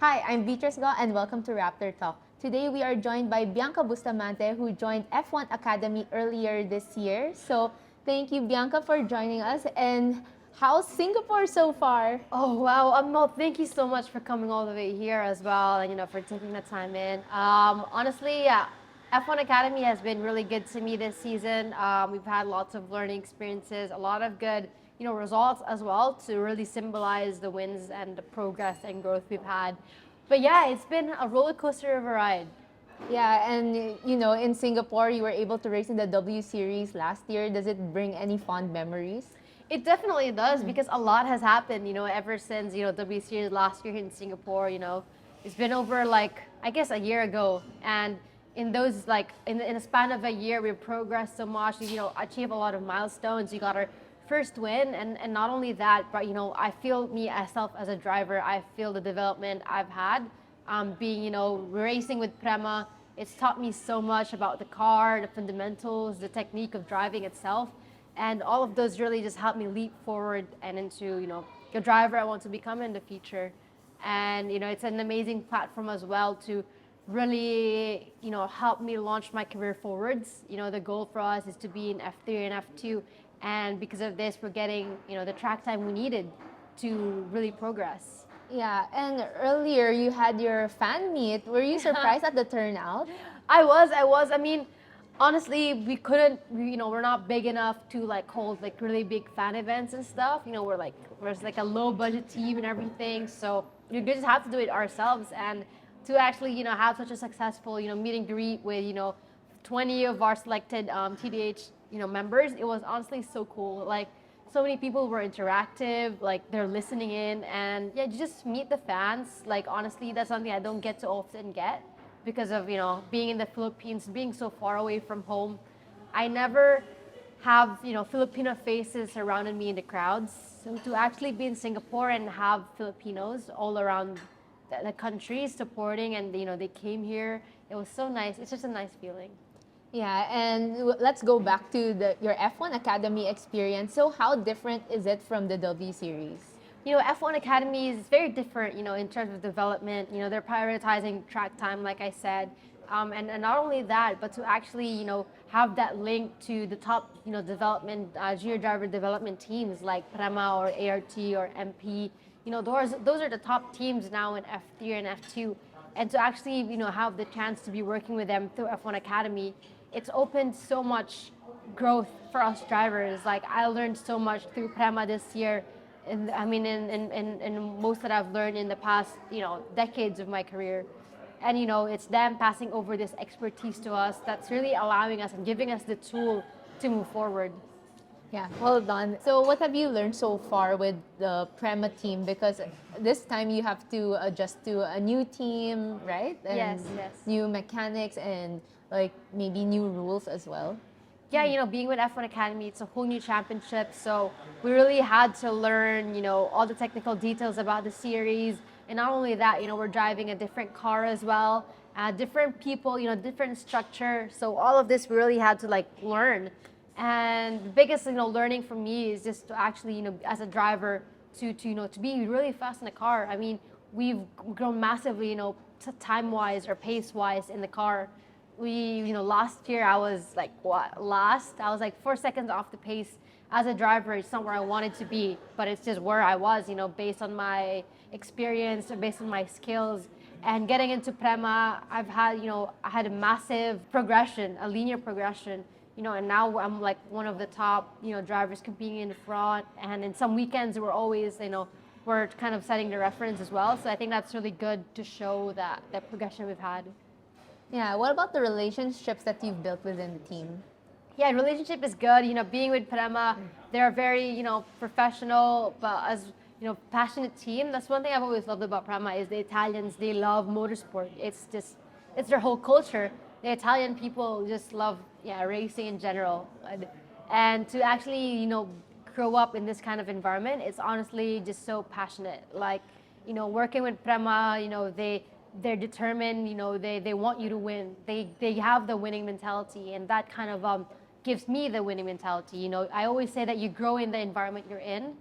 Hi, I'm Beatrice Go and welcome to Rappler Talk. Today we are joined by Bianca Bustamante who joined F1 Academy earlier this year. So thank you Bianca for joining us, and how's Singapore so far? Oh wow! Well, thank you so much for coming all the way here as well, and for taking the time in. Honestly, yeah, F1 Academy has been really good to me this season. We've had lots of learning experiences, a lot of good, results as well to really symbolize the wins and the progress and growth we've had. But yeah, it's been a roller coaster of a ride. Yeah, and in Singapore you were able to race in the W Series last year. Does it bring any fond memories? It definitely does because a lot has happened, ever since, W Series last year in Singapore, It's been over like, I guess a year ago. And in those, like, in a span of a year, we've progressed so much, achieved a lot of milestones. You got our first win. And not only that, but, I feel myself as a driver, I feel the development I've had being, racing with Prema. It's taught me so much about the car, the fundamentals, the technique of driving itself. And all of those really just helped me leap forward and into, the driver I want to become in the future. And, it's an amazing platform as well to really, help me launch my career forwards. The goal for us is to be in F3 and F2. And because of this, we're getting, the track time we needed to really progress. Yeah, and earlier you had your fan meet. Were you surprised at the turnout? I was. I mean, honestly, we couldn't, we're not big enough to like hold like really big fan events and stuff. We're just like a low budget team and everything. So you just have to do it ourselves. And to actually, have such a successful, meet and greet with, 20 of our selected TDH, members, it was honestly so cool. Like, so many people were interactive, like they're listening in, and yeah, you just meet the fans. Like, honestly, that's something I don't get to often get because of, being in the Philippines, being so far away from home. I never have, Filipino faces surrounding me in the crowds. So to actually be in Singapore and have Filipinos all around the country supporting, and, they came here, it was so nice. It's just a nice feeling. Yeah, and let's go back to your F1 Academy experience. So how different is it from the W Series? F1 Academy is very different, in terms of development. They're prioritizing track time, like I said. And not only that, but to actually, have that link to the top, development, junior driver development teams like Prema or ART or MP. Those are the top teams now in F3 and F2. And to actually, have the chance to be working with them through F1 Academy, it's opened so much growth for us drivers. Like, I learned so much through Prema this year. And I mean, in most that I've learned in the past, decades of my career. And, it's them passing over this expertise to us that's really allowing us and giving us the tool to move forward. Yeah, well done. So what have you learned so far with the Prema team? Because this time you have to adjust to a new team, right? And Yes. new mechanics and like maybe new rules as well. Yeah, being with F1 Academy, it's a whole new championship. So we really had to learn, all the technical details about the series. And not only that, we're driving a different car as well, different people, different structure. So all of this we really had to like learn. And the biggest, learning for me is just to actually, as a driver, to be really fast in the car. I mean, we've grown massively, time-wise or pace-wise in the car. Last year I was like, last? I was like 4 seconds off the pace. As a driver, it's not where I wanted to be, but it's just where I was, based on my experience, based on my skills. And getting into Prema, I've had, I had a massive progression, a linear progression, and now I'm like one of the top, drivers competing in the front. And in some weekends, we're always, we're kind of setting the reference as well. So I think that's really good to show that progression we've had. Yeah, what about the relationships that you've built within the team? Yeah, relationship is good. Being with Prema, they're very, professional, but as, passionate team. That's one thing I've always loved about Prema is the Italians, they love motorsport. It's their whole culture. The Italian people just love, racing in general. And to actually, grow up in this kind of environment, it's honestly just so passionate. Like, working with Prema, they're determined, they want you to win. They have the winning mentality, and that kind of gives me the winning mentality. I always say that you grow in the environment you're in.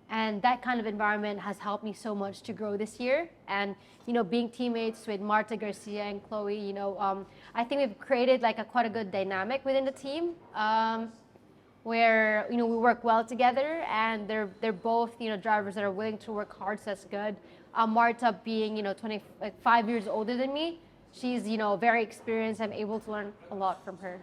And that kind of environment has helped me so much to grow this year. And, you know, being teammates with Marta Garcia and Chloe, I think we've created like quite a good dynamic within the team. Where we work well together, and they're both drivers that are willing to work hard, so that's good. Marta being 25 years older than me, she's very experienced. I'm able to learn a lot from her.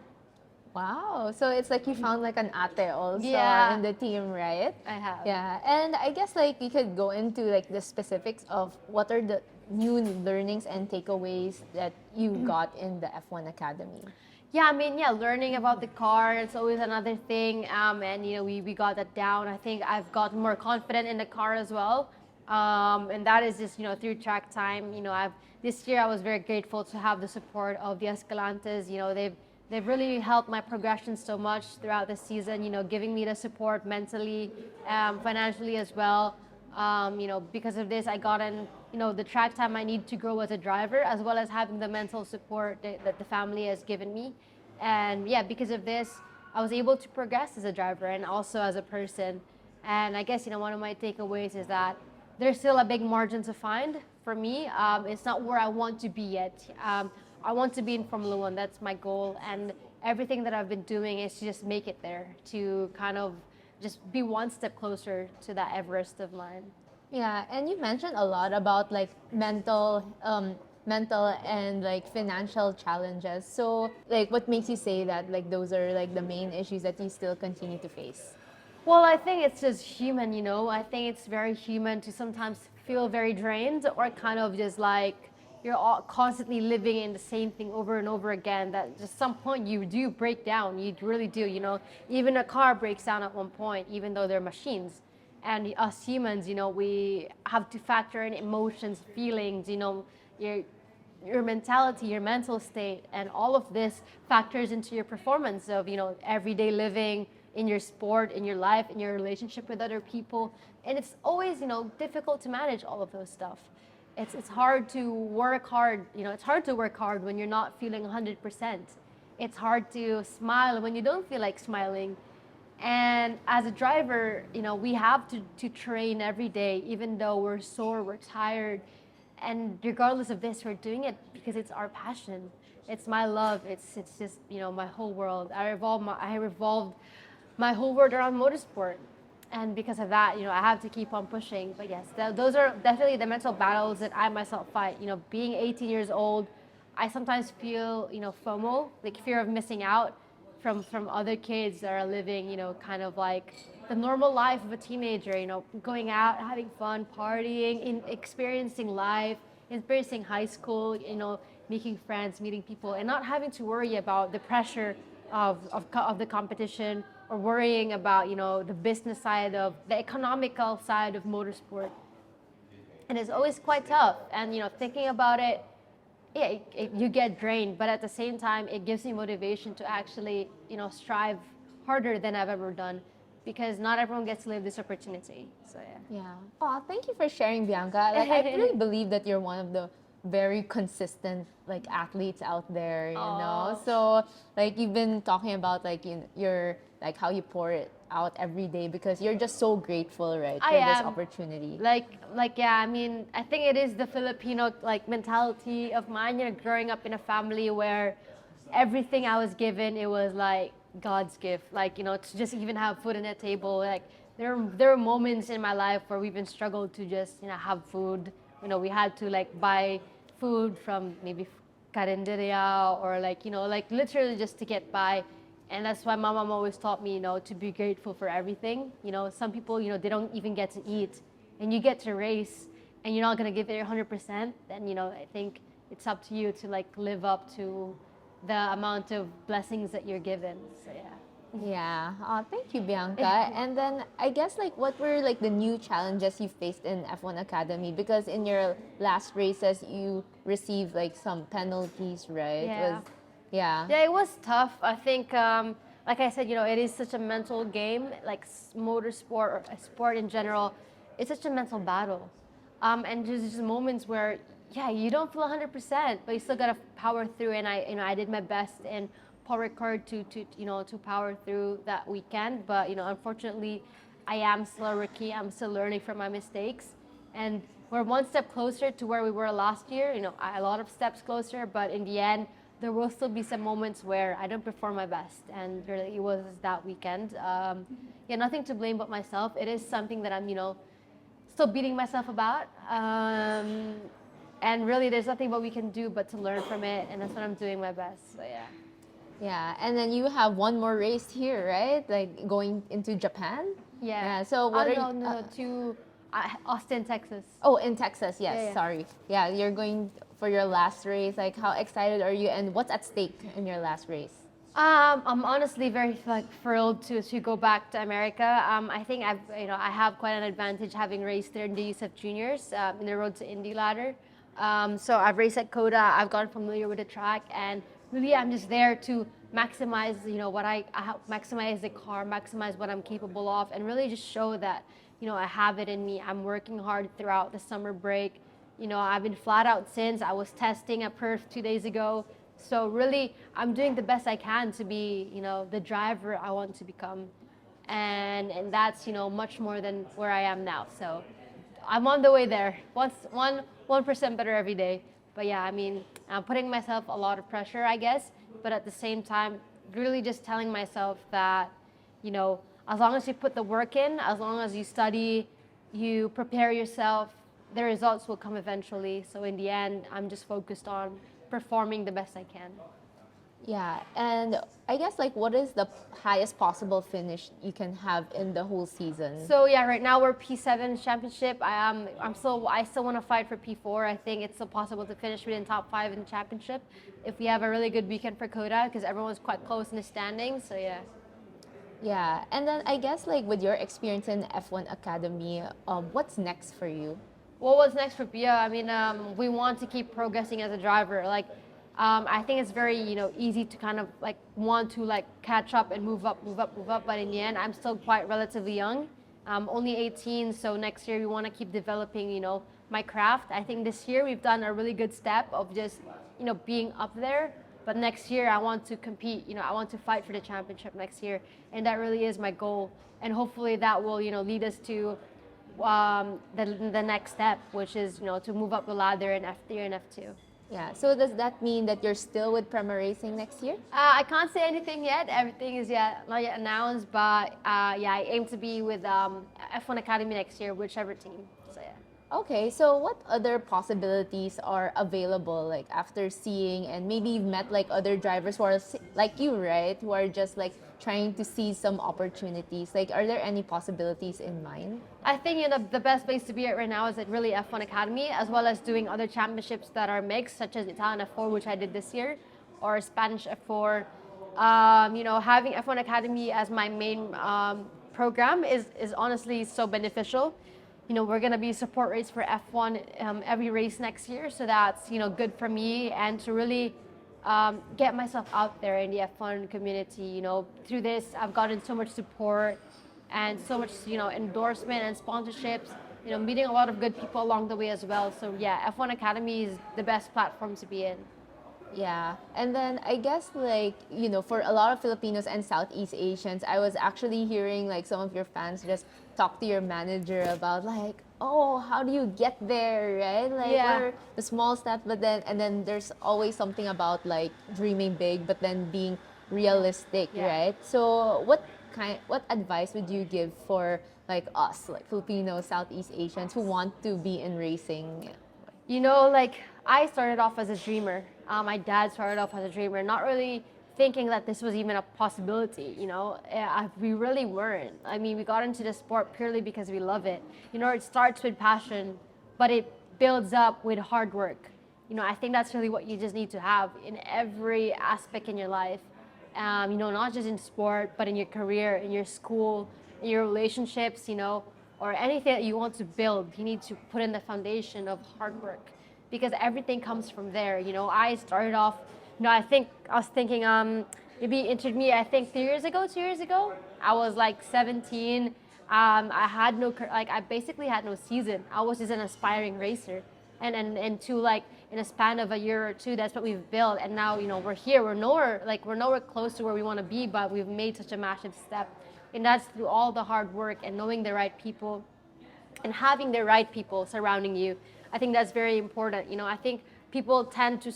Wow. So it's like you found like an ate also Yeah. in the team, right? I have. Yeah. And I guess like you could go into like the specifics of what are the new learnings and takeaways that you got in the F1 Academy. Yeah, I mean, yeah, learning about the car, it's always another thing. And, we got that down. I think I've gotten more confident in the car as well. And that is just, through track time. This year I was very grateful to have the support of the Escalantes. They've really helped my progression so much throughout the season, giving me the support mentally, financially as well. Because of this, I got in, the track time I need to grow as a driver, as well as having the mental support that the family has given me. And yeah, because of this, I was able to progress as a driver and also as a person. And I guess, one of my takeaways is that there's still a big margin to find for me. It's not where I want to be yet. I want to be in Formula One. That's my goal. And everything that I've been doing is to just make it there, to kind of just be one step closer to that Everest of mine. Yeah, and you mentioned a lot about like mental and like financial challenges. So like what makes you say that like those are like the main issues that you still continue to face? Well, I think it's just human, I think it's very human to sometimes feel very drained, or kind of just like you're all constantly living in the same thing over and over again, that just some point you do break down. You really do, even a car breaks down at one point, even though they're machines. And us humans, we have to factor in emotions, feelings, your mentality, your mental state, and all of this factors into your performance of, everyday living, in your sport, in your life, in your relationship with other people. And it's always, difficult to manage all of those stuff. It's hard to work hard. It's hard to work hard when you're not feeling 100%. It's hard to smile when you don't feel like smiling. And as a driver, we have to train every day, even though we're sore, we're tired. And regardless of this, we're doing it because it's our passion. It's my love. It's just, my whole world. I revolved my whole world around motorsport. And because of that, I have to keep on pushing. But yes, those are definitely the mental battles that I myself fight. Being 18 years old, I sometimes feel, FOMO, like fear of missing out from other kids that are living, kind of like the normal life of a teenager, going out, having fun, partying, experiencing life, experiencing high school, making friends, meeting people, and not having to worry about the pressure of the competition, or worrying about, the business side of the economical side of motorsport. And it's always quite tough. And, thinking about it, yeah, you get drained, but at the same time, it gives me motivation to actually, strive harder than I've ever done, because not everyone gets to live this opportunity. So yeah. Yeah. Oh, thank you for sharing, Bianca. Like I really believe that you're one of the very consistent like athletes out there, Aw. So like you've been talking about like your like how you pour it out every day because you're just so grateful, right, for this opportunity. Like yeah, I mean, I think it is the Filipino like mentality of mine, growing up in a family where everything I was given, it was like God's gift. Like, to just even have food on the table, like there are moments in my life where we even struggled to just, have food. We had to like buy food from maybe carinderia, or like, like literally just to get by. And that's why my mom always taught me, to be grateful for everything. Some people, they don't even get to eat, and you get to race, and you're not going to give it your 100%. Then, I think it's up to you to like live up to the amount of blessings that you're given. So yeah. Yeah. Thank you, Bianca. And then I guess like what were like the new challenges you faced in F1 Academy? Because in your last races you received like some penalties, right? Yeah. Yeah. Yeah, it was tough. I think, like I said, it is such a mental game. Like motorsport, or a sport in general, it's such a mental battle. And there's just moments where, yeah, you don't feel 100%, but you still gotta power through. And I did my best in Paul Ricard to power through that weekend. But unfortunately, I am still a rookie. I'm still learning from my mistakes, and we're one step closer to where we were last year. A lot of steps closer, but in the end, there will still be some moments where I don't perform my best, and really it was that weekend. Yeah, nothing to blame but myself. It is something that I'm, still beating myself about. And really, there's nothing what we can do but to learn from it, and that's what I'm doing my best. So yeah. Yeah, and then you have one more race here, right? Like going into Japan. Yeah. So what are no, you? no, to Austin, Texas. Oh, in Texas, yes. Yeah. Sorry. Yeah, you're going for your last race. Like, how excited are you, and what's at stake in your last race? I'm honestly very thrilled to go back to America. I think I have quite an advantage having raced there in the USF Juniors in the Road to Indy ladder. So I've raced at Coda. I've gotten familiar with the track, and really I'm just there to maximize what maximize the car, maximize what I'm capable of, and really just show that I have it in me. I'm working hard throughout the summer break. I've been flat out since. I was testing at Perth 2 days ago. So really, I'm doing the best I can to be, the driver I want to become, and that's much more than where I am now. So I'm on the way there. 1% better every day. But yeah, I mean, I'm putting myself a lot of pressure, I guess. But at the same time, really just telling myself that, as long as you put the work in, as long as you study, you prepare yourself, the results will come eventually. So in the end, I'm just focused on performing the best I can. Yeah, and I guess like what is the highest possible finish you can have in the whole season? So yeah, right now we're P7 championship. I still want to fight for P4. I think it's still possible to finish within top 5 in the championship if we have a really good weekend for Coda, because everyone's quite close in the standings. So yeah. Yeah, and then I guess like with your experience in F1 Academy, what's next for you? Well, what's next for Pia? I mean, we want to keep progressing as a driver. I think it's very, easy to kind of want to catch up and move up. But in the end, I'm still quite relatively young. I'm only 18, so next year we want to keep developing, my craft. I think this year we've done a really good step of just, being up there. But next year I want to compete. I want to fight for the championship next year, and that really is my goal. And hopefully that will, lead us to the next step, which is to move up the ladder in F3 and F2. Yeah, so does that mean that you're still with Prema Racing next year? I can't say anything yet. Everything is not yet announced, but yeah, I aim to be with F1 Academy next year, whichever team. So yeah. Okay, so what other possibilities are available like after seeing, and maybe you've met like other drivers who are like you, right? Who are just like trying to seize some opportunities. Like, are there any possibilities in mind? I think the best place to be at right now is at really F1 Academy, as well as doing other championships that are mixed, such as Italian F4, which I did this year, or Spanish F4. Having F1 Academy as my main program is honestly so beneficial. We're going to be support race for F1 every race next year, so that's good for me, and to really get myself out there in the F1 community. Through this, I've gotten so much support and so much endorsement and sponsorships. Meeting a lot of good people along the way as well. So yeah, F1 Academy is the best platform to be in. Yeah, and then I guess like, for a lot of Filipinos and Southeast Asians, I was actually hearing like some of your fans just talk to your manager about like, oh, how do you get there, right? Like, Yeah. what are the small steps, but then there's always something about like dreaming big, but then being realistic, Yeah. right? So what advice would you give for like us, like Filipino Southeast Asians who want to be in racing? I started off as a dreamer. My dad started off as a dreamer, not really thinking that this was even a possibility. We really weren't. I mean, we got into the sport purely because we love it. It starts with passion, but it builds up with hard work. I think that's really what you just need to have in every aspect in your life. Not just in sport, but in your career, in your school, in your relationships, or anything that you want to build. You need to put in the foundation of hard work, because everything comes from there. I started off, I was thinking, maybe you entered me, I think 2 years ago. I was like 17. I had I basically had no season. I was just an aspiring racer. And to in a span of a year or two, that's what we've built. And now, we're here. We're nowhere close to where we want to be, but we've made such a massive step. And that's through all the hard work and knowing the right people and having the right people surrounding you. I think that's very important. I think people tend to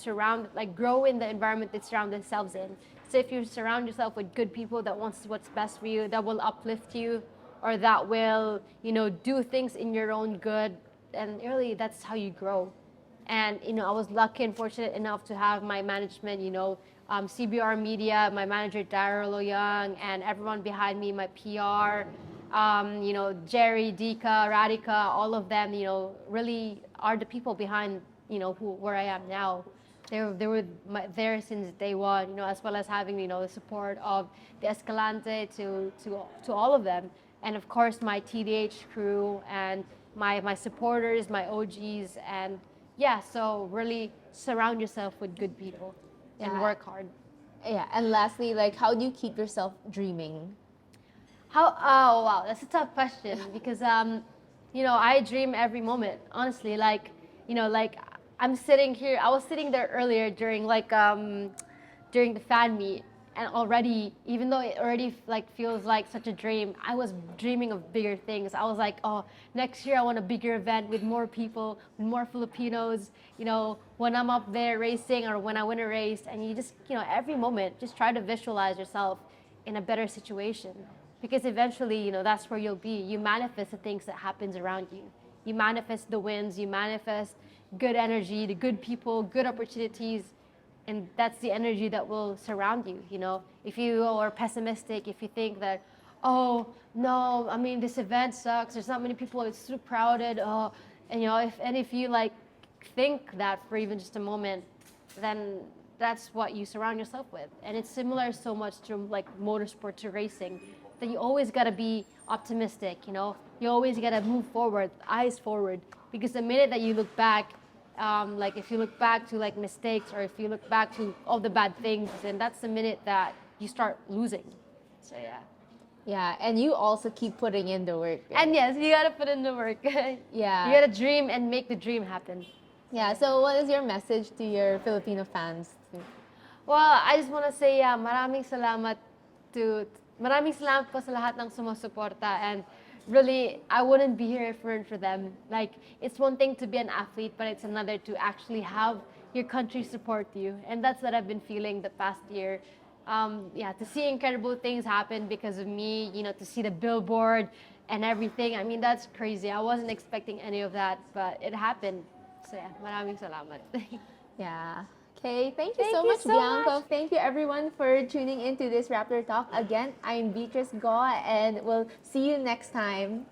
grow in the environment they surround themselves in. So if you surround yourself with good people that wants what's best for you, that will uplift you, or that will, do things in your own good, and really that's how you grow. And I was lucky and fortunate enough to have my management, CBR Media, my manager Daryl Young, and everyone behind me, my PR, Jerry, Dika, Radhika, all of them, really are the people behind, where I am now. They were there since day one, as well as having, the support of the Escalante to all of them. And of course, my TDH crew and my supporters, my OGs, and yeah, so really surround yourself with good people and Yeah. work hard. Yeah, and lastly, like, how do you keep yourself dreaming? Oh wow, that's a tough question because I dream every moment. Honestly, like I'm sitting here. I was sitting there earlier during the fan meet, and already, even though it already like feels like such a dream, I was dreaming of bigger things. I was like, oh, next year I want a bigger event with more people, with more Filipinos. When I'm up there racing or when I win a race, and you just, every moment, just try to visualize yourself in a better situation, because eventually, that's where you'll be. You manifest the things that happens around you. You manifest the wins. You manifest good energy, the good people, good opportunities, and that's the energy that will surround you. If you are pessimistic, if you think that, oh no, I mean, this event sucks, there's not many people, it's too crowded, and if you like think that for even just a moment, then that's what you surround yourself with. And it's similar so much to like motorsport, to racing, that you always got to be optimistic. You always got to move forward, eyes forward, because the minute that you look back, like if you look back to like mistakes, or if you look back to all the bad things, then that's the minute that you start losing. So yeah. Yeah, and you also keep putting in the work. Right? And yes, you gotta put in the work. Yeah. You gotta dream and make the dream happen. Yeah, so what is your message to your Filipino fans? Well, I just want to say maraming salamat po sa lahat ng sumusuporta, and really, I wouldn't be here if it weren't for them. Like, it's one thing to be an athlete, but it's another to actually have your country support you. And that's what I've been feeling the past year. Yeah, to see incredible things happen because of me, to see the billboard and everything. I mean, that's crazy. I wasn't expecting any of that, but it happened. So yeah, maraming salamat. Yeah. Okay, thank you Thank so you much, so Bianca. much. Thank you everyone for tuning into this Rappler Talk. Again, I'm Beatrice Go, and we'll see you next time.